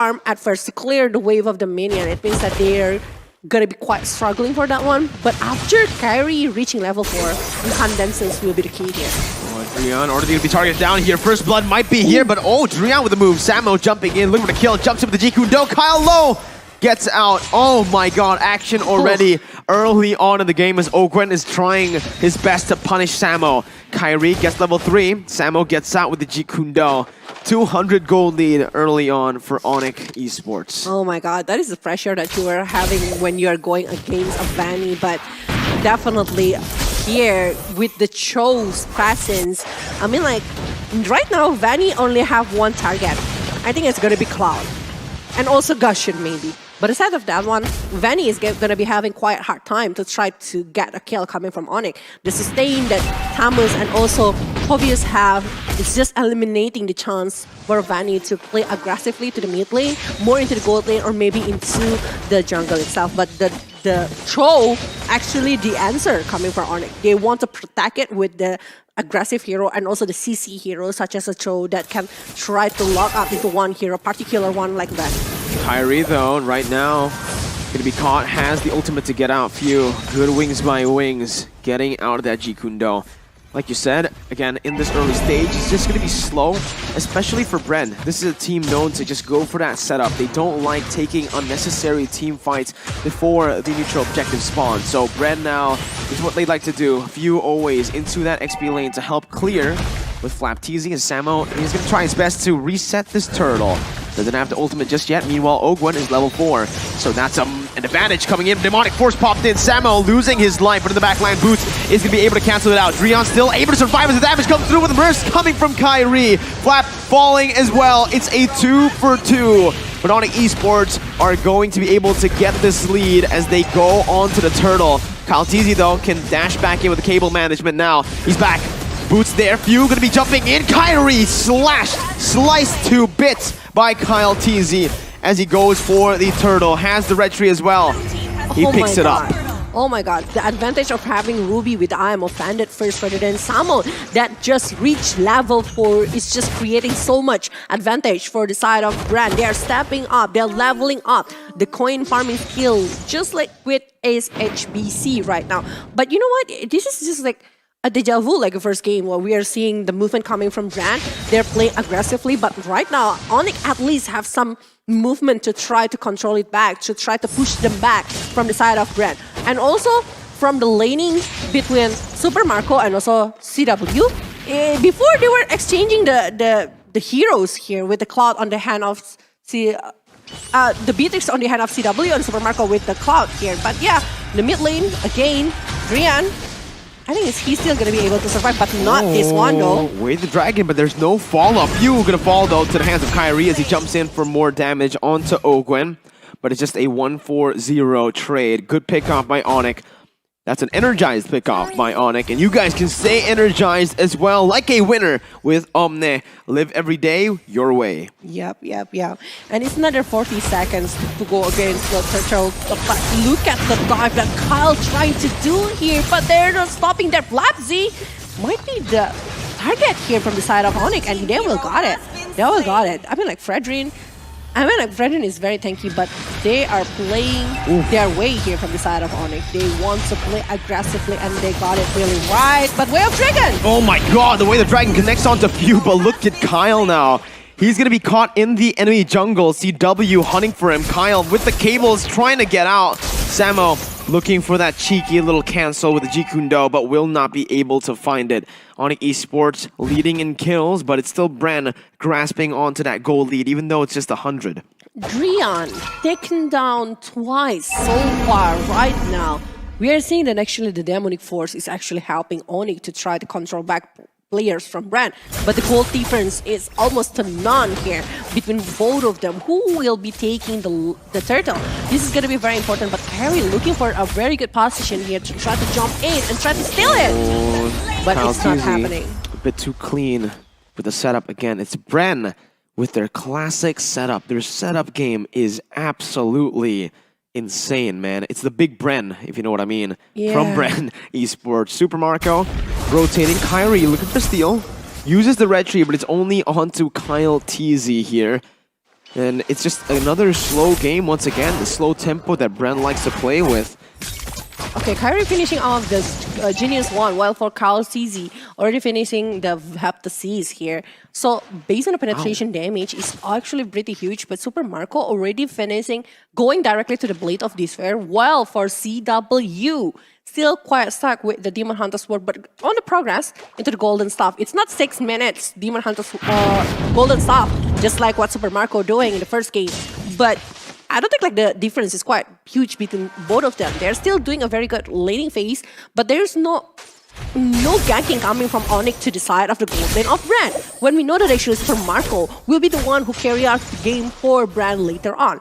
farm at first to clear the wave of the minion. It means that they're gonna be quite struggling for that one. But after Kyrie reaching level 4, incandescence will be the key here. Drian already going to be targeted down here. First blood might be here, but Drian with the move. Samo jumping in, looking for the kill, jumps in with the G-Kundo. Kyle low gets out. Oh my god, action already early on in the game as Ogwen is trying his best to punish Samo. Kyrie gets level 3. Samo gets out with the G-Kundo. 200 gold lead early on for ONIC ESports. Oh my god, that is the pressure that you are having when you are going against a Vanny, but definitely here with the Cho's presence, I mean, like, right now Vanny only have one target. I think it's gonna be Cloud and also Gusion maybe. But aside of that one, Vanny is gonna be having quite a hard time to try to get a kill coming from ONIC. The sustain that Tamus and also Hobius have is just eliminating the chance for Vanny to play aggressively to the mid lane, more into the gold lane, or maybe into the jungle itself. But the Cho actually the answer coming from ONIC. They want to protect it with the aggressive hero and also the CC hero such as a Cho that can try to lock up into one hero, particular one like that. Kyrie though, right now, gonna be caught, has the ultimate to get out. Few good wings by wings, getting out of that G-Kundo. Like you said, again, in this early stage, it's just gonna be slow, especially for BREN. This is a team known to just go for that setup. They don't like taking unnecessary team fights before the neutral objective spawns. So BREN now is what they like to do. Few always into that XP lane to help clear with Flap teasing as Samo. He's gonna try his best to reset this turtle. Doesn't have the ultimate just yet. Meanwhile, Ogwen is level 4. So that's an advantage coming in. Demonic Force popped in. Samo losing his life, but in the backline, Boots is going to be able to cancel it out. Drian still able to survive as the damage comes through with the burst coming from Kyrie. Flap falling as well. It's a 2 for 2. But ONIC ESports are going to be able to get this lead as they go onto the turtle. Kyle Teasy, though, can dash back in with the cable management now. He's back. Boots there. Few going to be jumping in. Kyrie sliced to bits by Kyle Teasy as he goes for the turtle. Has the red tree as well. He picks it up. Oh my god, the advantage of having Ruby with I am offended first rather than Samo that just reached level 4 is just creating so much advantage for the side of BREN. They are stepping up, they're leveling up the coin farming skill just like with Ace HBC right now. But you know what? This is just like a deja vu, like the first game where we are seeing the movement coming from BREN. They're playing aggressively, but right now, ONIC at least have some movement to try to control it back, to try to push them back from the side of BREN. And also, from the laning between Super Marco and also CW, before they were exchanging the heroes here with the Cloud on the hand of the Beatrix on the hand of CW and Super Marco with the Cloud here. But yeah, the mid lane, again, Drian, I think he's still going to be able to survive, but not this one though. Wait the dragon, but there's no follow-up. Few going to fall though to the hands of Kyrie as he jumps in for more damage onto Ogwen. But it's just a 1-4-0 trade. Good pickoff by ONIC. That's an energized pickoff by ONIC. And you guys can stay energized as well, like a winner with Omne. Live every day your way. Yep. And it's another 40 seconds to go against the turtle. But look at the dive that Kyle trying to do here. But they're not stopping their Flapsy. Might be the target here from the side of ONIC. And they will got it. I mean, like Fredrin is very tanky, but they are playing their way here from the side of ONIC. They want to play aggressively, and they got it really right. But Way of Dragon! Oh my god, the way the dragon connects onto Few, but look at Kyle now. He's going to be caught in the enemy jungle. CW hunting for him. Kyle with the cables trying to get out. Samo looking for that cheeky little cancel with the G-Kundo, but will not be able to find it. ONIC ESports leading in kills, but it's still BREN grasping onto that goal lead, even though it's just 100. Drian taken down twice so far right now. We are seeing that actually the demonic force is actually helping ONIC to try to control back players from BREN, but the goal difference is almost to none here between both of them. Who will be taking the turtle? This is going to be very important, but Harry looking for a very good position here to try to jump in and try to steal it. But it's not happening. A bit too clean with the setup again. It's BREN with their classic setup. Their setup game is absolutely insane, man. It's the big BREN, if you know what I mean. Yeah. From BREN ESports. Super Marco rotating. Kyrie looking for steal. Uses the red tree, but it's only onto Kyle Teasy here. And it's just another slow game once again, the slow tempo that BREN likes to play with. Okay, Kyrie finishing off the Genius 1, while for Kyle CZ already finishing the Heptasis here. So based on the penetration damage, is actually pretty huge, but Super Marco already finishing, going directly to the Blade of Despair, while for CW, still quite stuck with the Demon Hunter Sword, but on the progress into the Golden Staff. It's not 6 minutes, Demon Hunter Golden Staff, just like what Super Marco doing in the first game, but I don't think like the difference is quite huge between both of them. They're still doing a very good laning phase, but there's no ganking coming from ONIC to the side of the gold lane of BREN. When we know that actually Super Marco will be the one who carry out the game for BREN later on.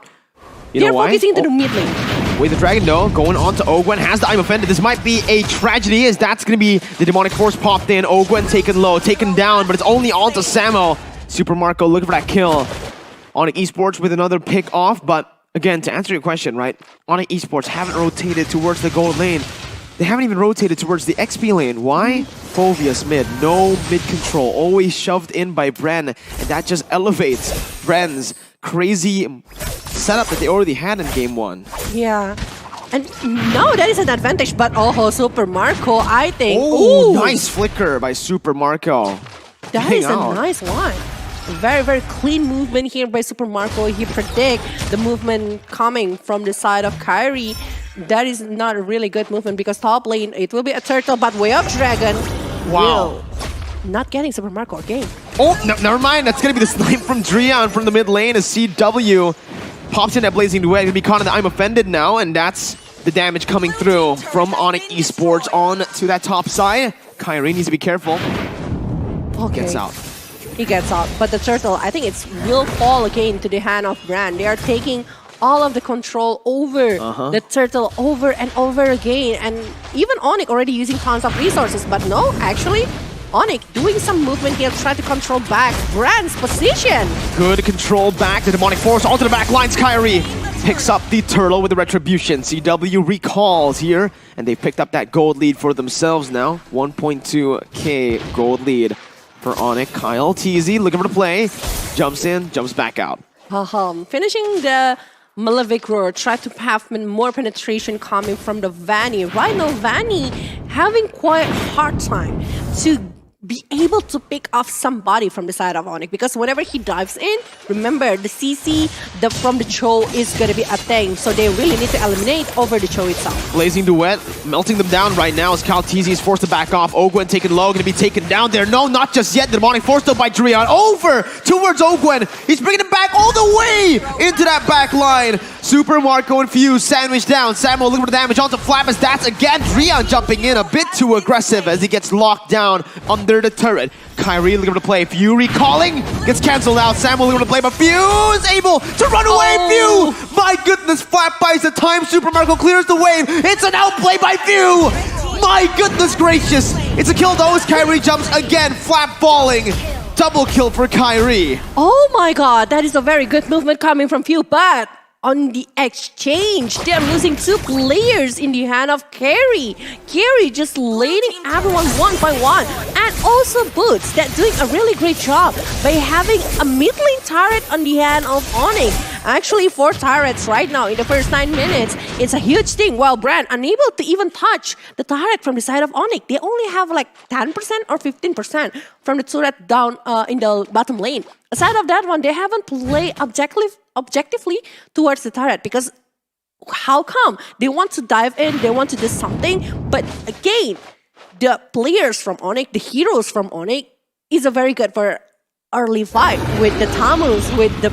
They're focusing to the mid lane. With the Dragon though, going on to Ogwen, has the I'm Offended. This might be a tragedy as that's going to be the Demonic Force popped in. Ogwen taken low, taken down, but it's only on to Samo. Super Marco looking for that kill. ONIC ESports with another pick off, but again, to answer your question, right, ONIC ESports haven't rotated towards the gold lane. They haven't even rotated towards the XP lane. Why? Phovius mid, no mid control, always shoved in by BREN, and that just elevates BREN's crazy setup that they already had in game 1. Yeah. And no, that is an advantage, but also Super Marco, I think. Oh, nice flicker by Super Marco. That is a nice one. Very, very clean movement here by Super Marco. He predict the movement coming from the side of Kyrie. That is not a really good movement because top lane, it will be a turtle, but Way of Dragon will not getting Super Marco again. Oh, no, never mind. That's going to be the snipe from Drian from the mid lane as CW pops in that Blazing Duet. Going to be caught in the I'm Offended now, and that's the damage coming through from ONIC ESports on to that top side. Kyrie needs to be careful. Okay. Gets out. He gets out, but the turtle, I think it will fall again to the hand of BREN. They are taking all of the control over the turtle over and over again, and even ONIC already using tons of resources, but no, actually, ONIC doing some movement here, trying to control back BREN's position. Good control back, the Demonic Force onto the back lines. Kyrie picks up the turtle with the Retribution. CW recalls here, and they picked up that gold lead for themselves now. 1.2k gold lead for ONIC. Kyle TZ looking for the play, jumps in, jumps back out. Finishing the Malefic Roar, try to have more penetration coming from the Vanny. Right now, Vanny having quite a hard time to be able to pick off somebody from the side of ONIC, because whenever he dives in, remember the CC from the Cho is going to be a thing, so they really need to eliminate over the Cho itself. Blazing Duet, melting them down right now as Cal TZ is forced to back off. Ogwen taken low, going to be taken down there. No, not just yet. The Demonic Force though by Drian. Over towards Ogwen. He's bringing him back all the way into that back line. Super Marco and Fuse sandwich down. Samuel looking for the damage onto Flappus. That's again Drian jumping in a bit too aggressive as he gets locked down under the turret. Kyrie looking for the play. Few recalling. Gets cancelled out. Samuel looking for the play, but Fuse able to run away. Few! My goodness, Flap buys the time. Super Marco clears the wave. It's an outplay by Few! My goodness gracious! It's a kill though as Kyrie jumps again. Flap falling. Double kill for Kyrie. Oh my god, that is a very good movement coming from Few, but on the exchange, they're losing 2 players in the hand of Carry. Carry just leading everyone one by one. And also Boots, that doing a really great job by having a mid-lane turret on the hand of ONIC. Actually, 4 turrets right now in the first 9 minutes. It's a huge thing, while BREN unable to even touch the turret from the side of ONIC. They only have like 10% or 15% from the turret down in the bottom lane. Aside of that one, they haven't played objectively towards the turret, because how come? They want to dive in, they want to do something, but again, the players from ONIC, the heroes from ONIC, is a very good for early fight with the Tamus, with the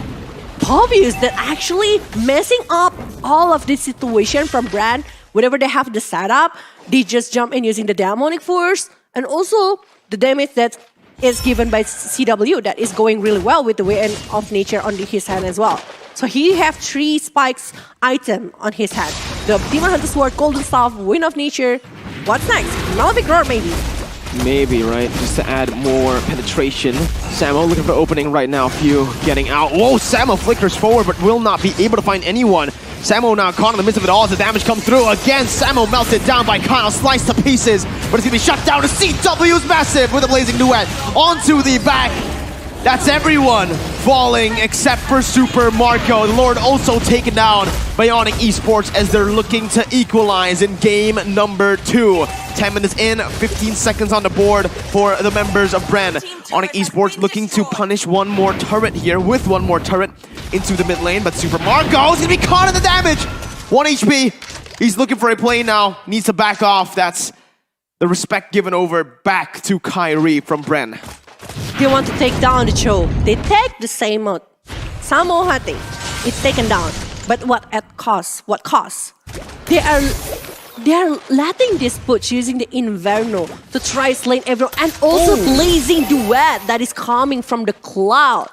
Phovius that actually messing up all of this situation from BREN. Whenever they have the setup, they just jump in using the Demonic Force, and also the damage that is given by CW that is going really well with the Way of Nature on his hand as well. So he have 3 spikes item on his hand. The Demon Hunter Sword, Golden Staff, Wind of Nature. What's next? Malefic Roar maybe? Maybe, right? Just to add more penetration. Samo looking for opening right now. Few getting out. Whoa, Samo flickers forward but will not be able to find anyone. Samo now caught in the midst of it all as the damage comes through. Again, Samo melted down by Kyle, sliced to pieces, but it's going to be shut down. The CW is massive with a Blazing Duet onto the back That's everyone falling except for Super Marco. The Lord also taken down by ONIC Esports as they're looking to equalize in game number 2. 10 minutes in, 15 seconds on the board for the members of BREN. ONIC Esports looking to punish one more turret here with one more turret into the mid lane, but Super Marco is going to be caught in the damage. 1 HP. He's looking for a play now. Needs to back off. That's the respect given over back to Kyrie from BREN. They want to take down the show. They take the same mode. Samo Hati, it's taken down. But what at cost? What cost? They are letting this push using the Inverno to try slaying everyone and also blazing duet that is coming from the cloud.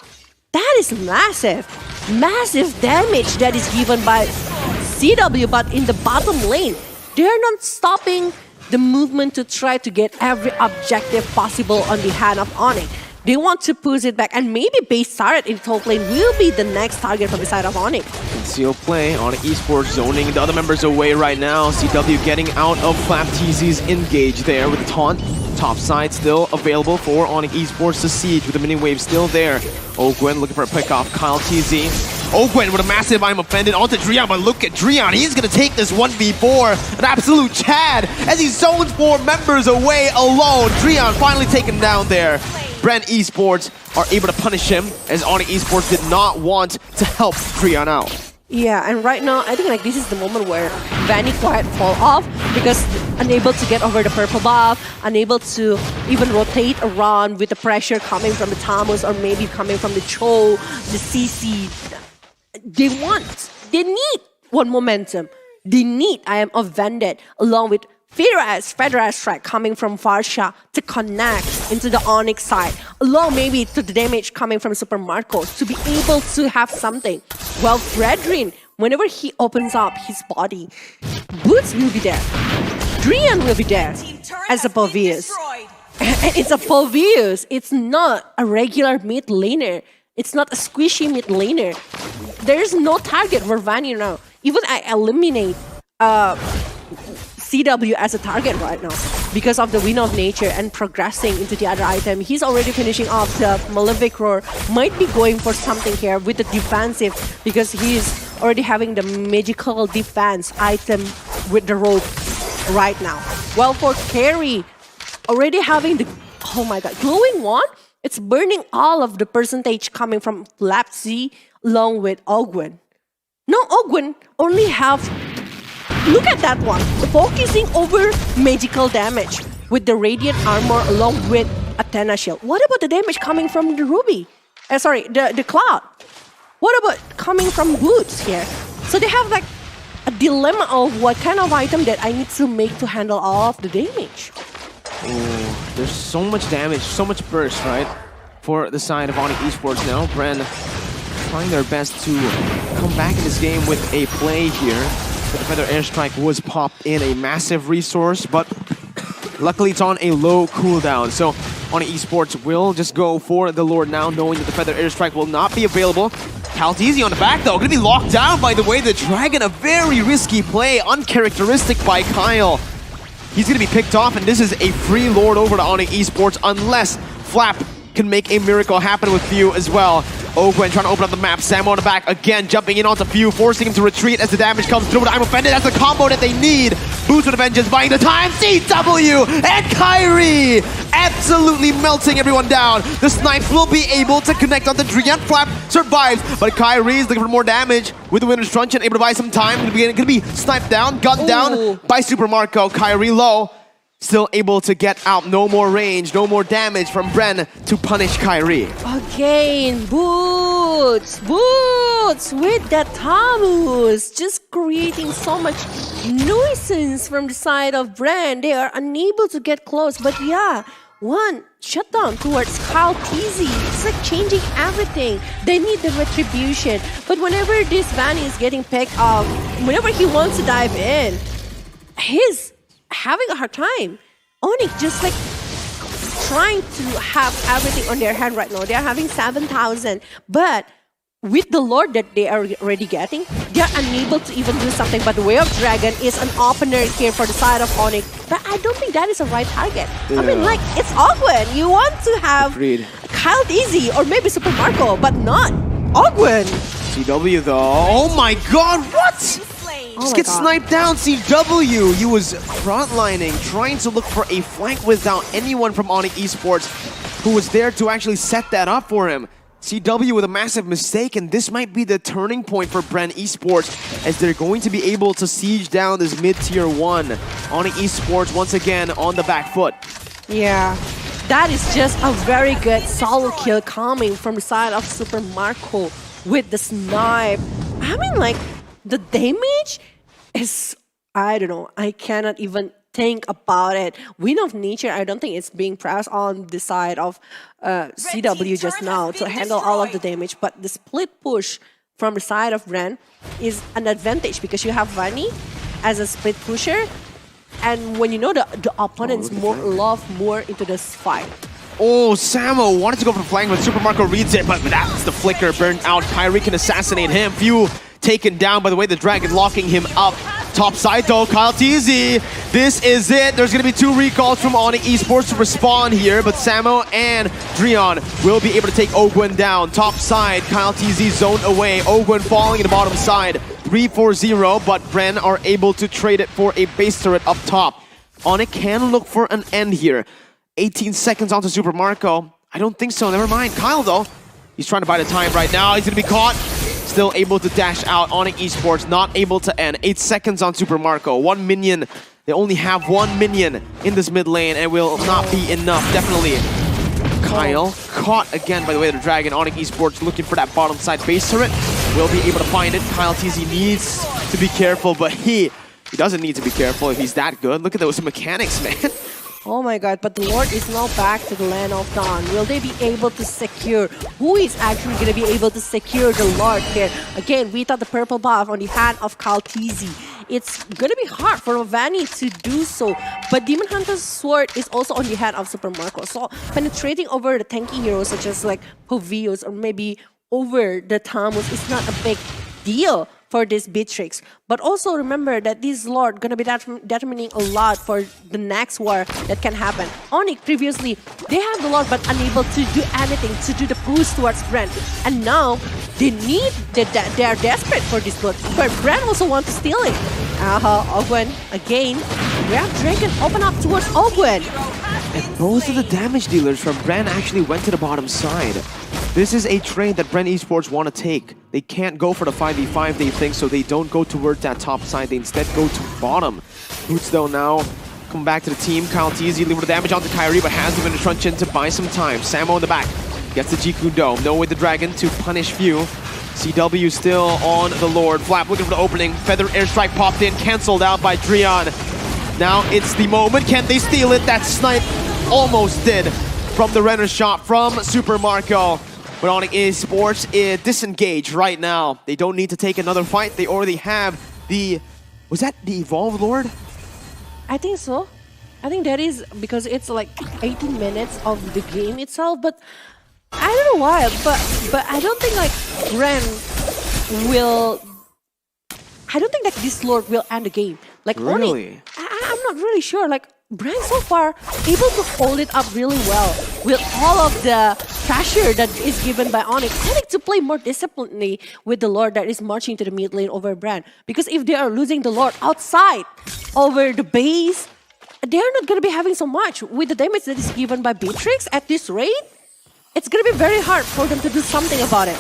That is massive. Massive damage that is given by CW, but in the bottom lane, they're not stopping the movement to try to get every objective possible on the hand of ONIC. They want to push it back, and maybe base turret in top lane will be the next target from the side of ONIC. Conceal play, ONIC Esports zoning the other members away right now. CW getting out of Flap TZ's engage there with the taunt. Top side still available for ONIC Esports to siege with the mini wave still there. Ogwen looking for a pick off Kyle TZ. Ogwen with a massive I'm offended onto Drian, but look at Drian. He's going to take this 1v4. An absolute Chad as he zones 4 members away alone. Drian finally taken down there. BREN Esports are able to punish him as ONIC Esports did not want to help Drian out. Yeah, and right now, I think like this is the moment where Vanny quite fall off because unable to get over the purple buff, unable to even rotate around with the pressure coming from the Tamus or maybe coming from the Cho, the CC. They need one momentum. They need I Am Offended along with Federaz strike coming from Farsha to connect into the ONIC side, along maybe to the damage coming from Super Marco to be able to have something. Well, Fredrin, whenever he opens up his body, Boots will be there. Drian will be there as a Povius. And it's a Povius. It's not a regular mid laner. It's not a squishy mid laner. There's no target for Vanny now. Even I eliminate CW as a target right now because of the Wind of Nature and progressing into the other item. He's already finishing off the Malefic Roar. Might be going for something here with the defensive because he's already having the magical defense item with the rope right now. Well, for carry, already having the, oh my god, glowing wand. It's burning all of the percentage coming from Lapsy along with Ogwen. No, Ogwen only have, look at that one, focusing over magical damage with the Radiant Armor along with Athena Shield. What about the damage coming from the Ruby? The Cloud. What about coming from Boots here? So they have like a dilemma of what kind of item that I need to make to handle all of the damage. Oh, there's so much damage, so much burst, right? For the side of ONIC Esports now. BREN trying their best to come back in this game with a play here. But the Feather Airstrike was popped in, a massive resource, but luckily it's on a low cooldown. So ONIC Esports will just go for the Lord now, knowing that the Feather Airstrike will not be available. Calteezy on the back though, gonna be locked down by the way the Dragon, a very risky play, uncharacteristic by Kyle. He's gonna be picked off, and this is a free Lord over to ONIC Esports unless Flap can make a miracle happen with Few as well. Ogwen trying to open up the map. Samo on the back again, jumping in onto Few, forcing him to retreat as the damage comes through. But I'm offended. That's the combo that they need. Boost with Vengeance, buying the time. CW and Kyrie absolutely melting everyone down. The snipes will be able to connect on the Drian. Flap survives, but Kyrie is looking for more damage with the Winter's Truncheon, able to buy some time. Gonna be sniped down, gunned down by Super Marco. Kyrie low. Still able to get out. No more range, no more damage from BREN to punish Kyrie. Again, Boots with that Tamus, just creating so much nuisance from the side of BREN. They are unable to get close, but yeah, one shutdown towards Kyle TZ. It's like changing everything. They need the retribution, but whenever this Vanny is getting picked up, whenever he wants to dive in, he's having a hard time. ONIC just like trying to have everything on their hand right now. They're having 7,000, but with the Lord that they are already getting, they are unable to even do something. But the Way of Dragon is an opener here for the side of ONIC. But I don't think that is a right target. I mean, like, it's Ogwen. You want to have Agreed. Kyle Easy or maybe Super Marco, but not Ogwen. CW though. Oh my god, what? Oh Just my get God. sniped down, CW. He was frontlining, trying to look for a flank without anyone from ONIC Esports who was there to actually set that up for him. CW with a massive mistake, and this might be the turning point for BREN Esports as they're going to be able to siege down this mid-tier 1. ONIC Esports once again on the back foot. Yeah, that is just a very good solo kill coming from the side of Super Marco with the snipe. I mean, like, the damage is, I don't know, I cannot even think about it. Wind of Nature, I don't think it's being pressed on the side of CW just now to handle all of the damage, but the split push from the side of BREN is an advantage because you have Vani as a split pusher, and when you know the opponents love more into this fight. Oh, Samo wanted to go for the flank, but Super Marco reads it, but that's the flicker burnt out. Kyrie can assassinate him. Few taken down by the way the Dragon locking him up. Top side though, Kyle TZ. This is it. There's going to be 2 recalls from ONIC Esports to respond here, but Samo and Dreon will be able to take Ogwen down. Top side, Kyle TZ zoned away. Ogwen falling in the bottom side. 3-4-0, but BREN are able to trade it for a base turret up top. ONIC can look for an end here. 18 seconds onto Super Marco. I don't think so, never mind. Kyle though, he's trying to buy the time right now. He's going to be caught. Still able to dash out. ONIC Esports not able to end. 8 seconds on Super Marco. 1 minion. They only have 1 minion in this mid lane and will not be enough, definitely. Kyle caught again by the way of the Dragon. ONIC Esports looking for that bottom side base turret. Will be able to find it. Kyle TZ needs to be careful, but he doesn't need to be careful if he's that good. Look at those mechanics, man. Oh my god, but the Lord is now back to the land of Dawn. Will they be able to secure? Who is actually going to be able to secure the Lord here? Again, we thought the purple buff on the hand of Kyle TZ. It's going to be hard for Vani to do so, but Demon Hunter's sword is also on the hand of Super Marco. So penetrating over the tanky heroes such as like Povios or maybe over the Tamus is not a big deal for this Beatrix. But also remember that this Lord gonna be determining a lot for the next war that can happen. ONIC previously, they have the Lord but unable to do anything to do the push towards BREN. And now, they are desperate for this Lord. But BREN also wants to steal it. Ogwen, again. We have Dragon open up towards Ogwen. And both of the damage dealers from BREN actually went to the bottom side. This is a trade that BREN Esports want to take. They can't go for the 5v5 they think, so they don't go towards that top side. They instead go to bottom. Boots though now come back to the team. Kyle TZ leaving the damage onto Kyrie, but has him in the truncheon to buy some time. Samo in the back gets the Jiku Dome. No with the Dragon to punish Few. CW still on the Lord. Flap looking for the opening. Feather airstrike popped in, cancelled out by Dreon. Now it's the moment. Can they steal it? That snipe almost did from the Renner shot from Super Marco. But ONIC Esports is disengaged right now. They don't need to take another fight. They already have the... Was that the Evolved Lord? I think so. I think that is because it's like 18 minutes of the game itself, but I don't know why, but I don't think like BREN will... I don't think that this Lord will end the game. Like Really? I'm not really sure. Like BREN so far able to hold it up really well with all of the pressure that is given by ONIC. I think to play more disciplinedly with the Lord that is marching to the mid lane over BREN. Because if they are losing the Lord outside over the base, they are not going to be having so much with the damage that is given by Beatrix at this rate. It's going to be very hard for them to do something about it.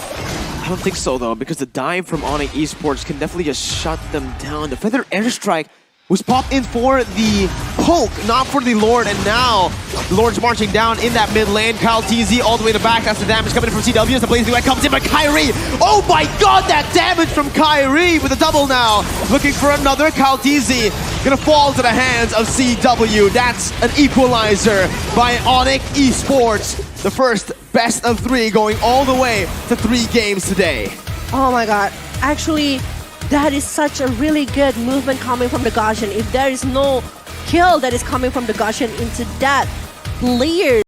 I don't think so though, because the dive from ONIC Esports can definitely just shut them down. The Feather airstrike was popped in for the poke, not for the Lord, and now the Lord's marching down in that mid lane. Kyle TZ all the way to the back. That's the damage coming in from CW as the Blazing Light comes in by Kyrie. Oh my god, that damage from Kyrie with a double now. Looking for another. Kyle TZ gonna fall to the hands of CW. That's an equalizer by ONIC Esports. The first best of 3 going all the way to 3 games today. Oh my god. Actually, that is such a really good movement coming from the Gaussian. If there is no kill that is coming from the Gaussian into that player